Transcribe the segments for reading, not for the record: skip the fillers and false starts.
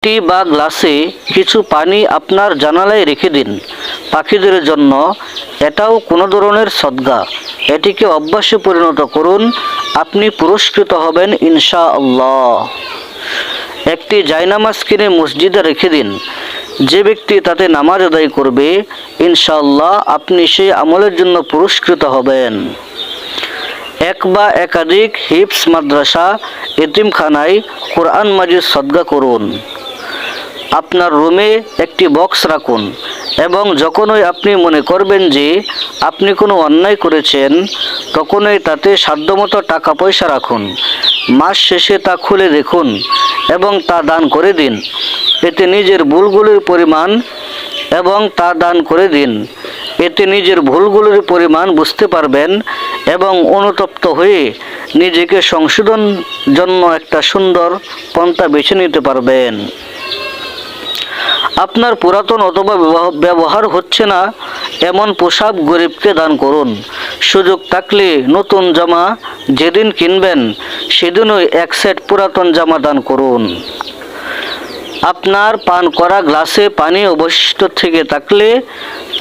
টি বা গ্লাসে কিছু পানি আপনার জানালায় রেখে দিন পাখিদের জন্য। এটাও কোনো ধরনের সদকা। এটিকে অভ্যাসে পরিণত করুন, আপনি পুরস্কৃত হবেন ইনশাআল্লাহ। একটি জায়নামাজ কিনে মসজিদে রেখে দিন। যে ব্যক্তি তাতে নামাজ আদায় করবে ইনশাআল্লাহ আপনি সেই আমলের জন্য পুরস্কৃত হবেন। এক বা একাধিক হিফজ মাদ্রাসা, এতিমখানায় কোরআন মাজিদ সদকা করুন। আপনার রুমে একটি বক্স রাখুন এবং যখনই আপনি মনে করবেন যে আপনি কোনো অন্যায় করেছেন তখনই তাতে সাধ্যমতো টাকা পয়সা রাখুন। মাস শেষে তা খুলে দেখুন এবং তা দান করে দিন। এতে নিজের ভুলগুলির পরিমাণ বুঝতে পারবেন এবং অনুতপ্ত হয়ে নিজেকে সংশোধন জন্য একটা সুন্দর পন্থা বেছে নিতে পারবেন। আপনার পুরাতন অথবা ব্যবহার হচ্ছে না এমন পোশাক গরিবকে দান করুন। সুযোগ থাকলে নতুন জামা যেদিন কিনবেন সেদিনই এক সেট পুরাতন জামা দান করুন। আপনার পান করা গ্লাসে পানি অবশিষ্ট থেকে থাকলে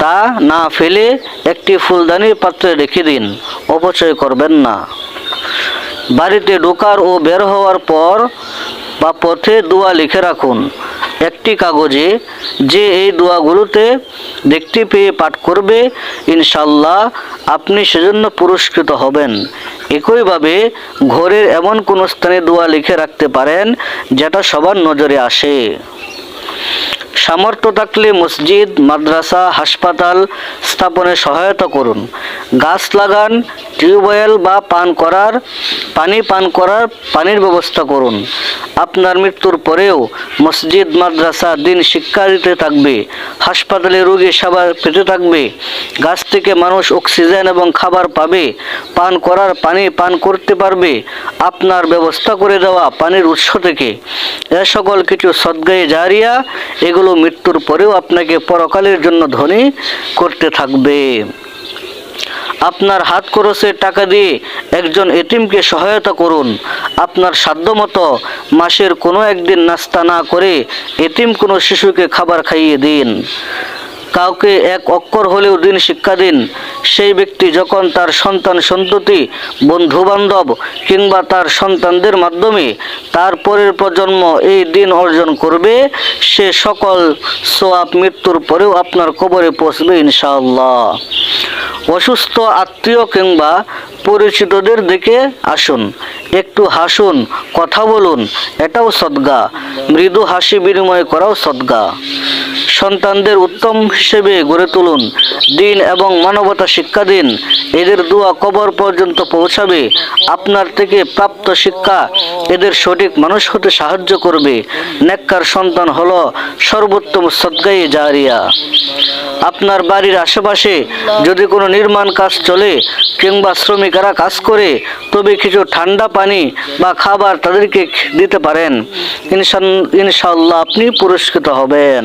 তা না ফেলে একটি ফুলদানির পাত্রে রেখে দিন, অপচয় করবেন না। বাড়িতে ঢোকার ও বের হওয়ার পর বা পথে দোয়া লিখে রাখুন একটি কাগজে। যে এই দোয়াগুলোতে দেখতে পেয়ে পাঠ করবে ইনশাআল্লাহ আপনি সেজন্য পুরস্কৃত হবেন। একইভাবে ঘরের এমন কোনো স্থানে দোয়া লিখে রাখতে পারেন যেটা সবার নজরে আসে। সামর্থ্য থাকলে মসজিদ, মাদ্রাসা, হাসপাতাল স্থাপনে সহায়তা করুন। গাছ লাগান, টিউবওয়েল বা পানির ব্যবস্থা করুন। আপনার মৃত্যুর পরেও মসজিদ, মাদ্রাসা দিন শিক্ষা দিতে থাকবে, হাসপাতালে রোগী সেবা পেতে থাকবে, গাছ থেকে মানুষ অক্সিজেন এবং খাবার পাবে, পান করার পানি পান করতে পারবে আপনার ব্যবস্থা করে দেওয়া পানির উৎস থেকে। এ সকল কিছু সদকায়ে জারিয়া, এগুলো মৃত্যুর পরেও আপনাকে পরকালের জন্য ধনী করতে থাকবে। আপনার হাত খরচের টাকা দিয়ে একজন এতিমকে সহায়তা করুন। আপনার সাধ্যমতো মাসের কোনো একদিন নাস্তা না করে এতিম কোনো শিশুকে খাবার খাইয়ে দিন। কাউকে এক অক্ষর হলেও দিন শিক্ষা দিন। সেই ব্যক্তি যখন তার সন্তান সন্ততি, বন্ধু বান্ধব কিংবা তার সন্তানদের মাধ্যমে তার পরের প্রজন্ম এই দিন অর্জন করবে, সে সকল সওয়াব মৃত্যুর পরেও আপনার কবরে পৌঁছবে ইনশাআল্লাহ। অসুস্থ আত্মীয় কিংবা পরিচিতদের দিকে আসুন, একটু হাসুন, কথা বলুন, এটাও সদকা। মৃদু হাসি বিনিময় করাও সদকা। সন্তানদের উত্তম হিসেবে গড়ে তুলুন, দিন এবং মানবতা শিক্ষা দিন। এদের দোয়া কবর পর্যন্ত পৌঁছাবে। আপনার থেকে প্রাপ্ত শিক্ষা এদের সঠিক মানুষ হতে সাহায্য করবে। নেককার সন্তান হলো সর্বোত্তম সদকায়ে জারিয়া। আপনার বাড়ির আশেপাশে যদি কোনো নির্মাণ কাজ চলে কিংবা শ্রমিকেরা কাজ করে, তবে কিছু ঠান্ডা পানি বা খাবার তাদেরকে দিতে পারেন। ইনশাআল্লাহ আপনি পুরস্কৃত হবেন।